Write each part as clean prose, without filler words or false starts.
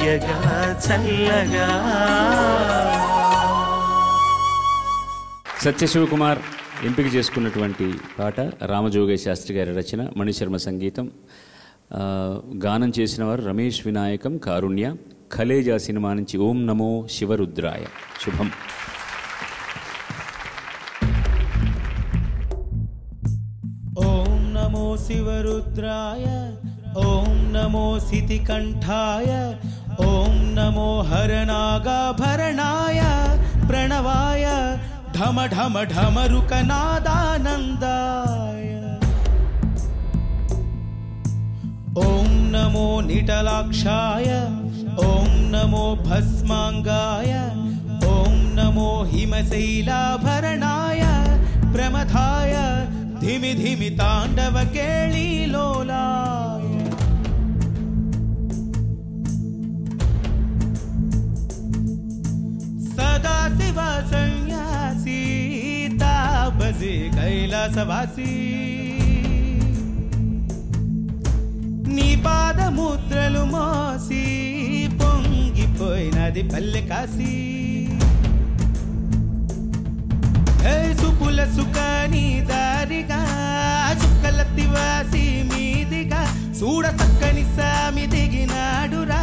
తీయగా చల్లగా. సత్యశివకుమార్ ఎంపిక చేసుకున్నటువంటి పాట రామజోగయ్య శాస్త్రి గారి రచన, మణిశర్మ సంగీతం, గానం చేసిన వారు రమేష్ వినాయకం, కారుణ్య. ఖలేజా సినిమా నుంచి ఓం నమో శివరుద్రాయ. శుభం. ఓం నమో శివరుద్రాయ, ఓం నమో సితికంఠాయ, ఓం నమో హరనాగాభరణాయ ప్రణవాయ ఢమ ఢమ ఢమరుకనాదానందాయ. ఓం నమో నిటలాక్షాయ, ఓం నమో భస్మాంగాయ, ఓం నమో హిమశైలాభరణాయ ప్రమథాయ ధిమి ధిమి తాండవ కేళీలోలాయ. సదాశివ సన్యాసి తాపసి కైలాసవాసి, నీ పాదముద్రలు మోసి పొంగిపోయినది పల్లె కాశీ. సుపుల సుఖాని దారిగా సుక్కలత్తివాసి మీదిగా చూడ చక్కని సామి దిగినాడురా.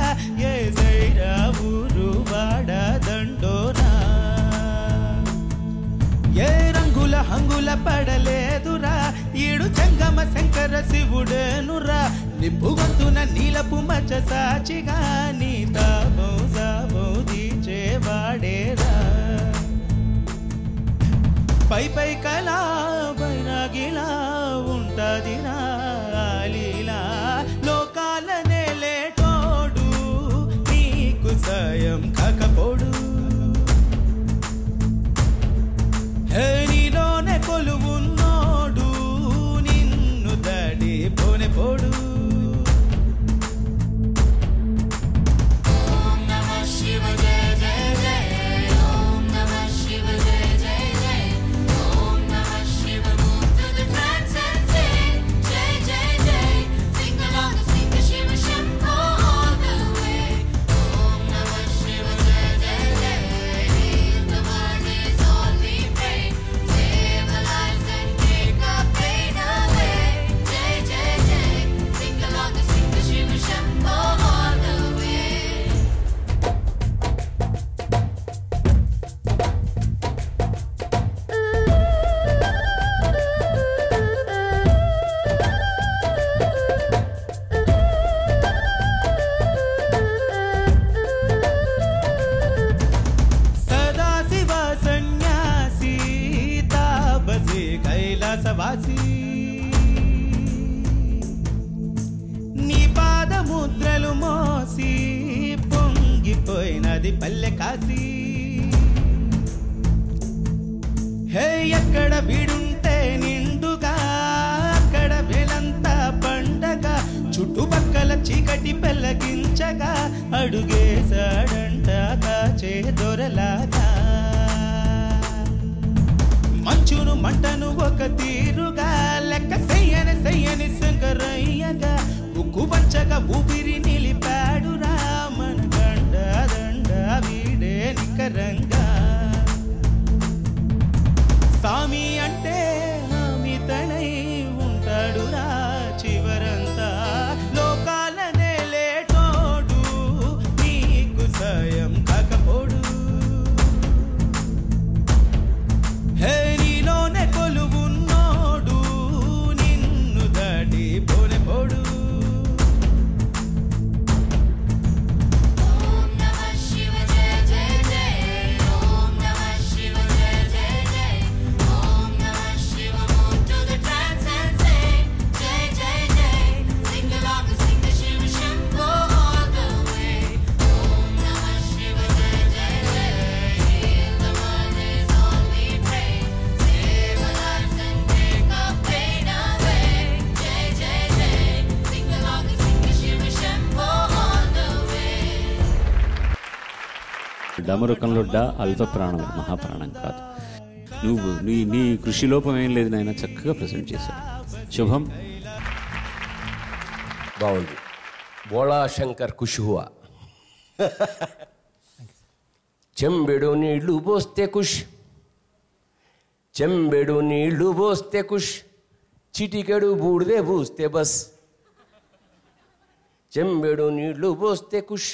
ఏ సైరా ఊరు వాడ దండోరా, ఏ రంగుల హంగుల పడలేదురా. ఈడు జంగమ శంకర శివుడేనురా, నిప్పు గొంతున నీలపు మచ్చ సాచిగా నీ తాబో సాబో దీచేవాడేరా. పై పై కళా బైరాగిలా ఉంటదిరా లీలా, లోకాల నేలేటోడు నీకు సాయం కాకపోడు. నీలోనే కొలువున్నోడు నిన్ను దాడి పోనే పోడు. నీ పాదముద్రలు మోసి పొంగిపోయినది పల్లె కాశీ. హే ఎక్కడ వీడుంటే నిండుగా అక్కడ వేలంతా పండగ, చుట్టుపక్కల చీకటి పెళ్ళగించగా అడుగేశాడంట కాచే దొరలాగా. మంచును మంటను ఒక తీరుగా లెక్క చెయ్యని చెయ్యని శంకరయ్యగా ఉక్కు పంచగా ఊపిరి నిలిపాడు రామన గండ దండ వీడే నికరంగా. స్వామి అంటే హామితనై ఉంటాడు రా చివరంతా, లోకాల నేలేటోడు నీకు సాయం కాకపోడు. నీలోనే కొలువున్నోడు నిన్ను దాటి పోనే పోడు. డమరుకంలో డా అల్ప ప్రాణం, మహాప్రాణం కాదు. నువ్వు నీ కృషి లోపం ఏం లేదు నాయన, చక్కగా ప్రజెంట్ చేశావు. శుభం. బాగుంది. బోళా శంకర్ కుషుహువా చెంబెడు నీళ్లు పోస్తే కుష్, చెంబెడు నీళ్లు పోస్తే కుష్, చిటికెడు బూడిదే పూస్తే బస్. చెంబెడు నీళ్లు పోస్తే కుష్,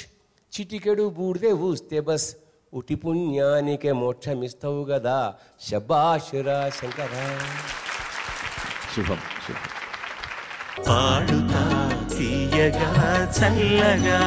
చిటికెడు బూడిదే పూస్తే బస్. ఉటి పుణ్యానికే మోక్షమిస్తావు కదా, శబాషురా శంకరా. శుభం శుభం. పాడుతా తీయగా చల్లగా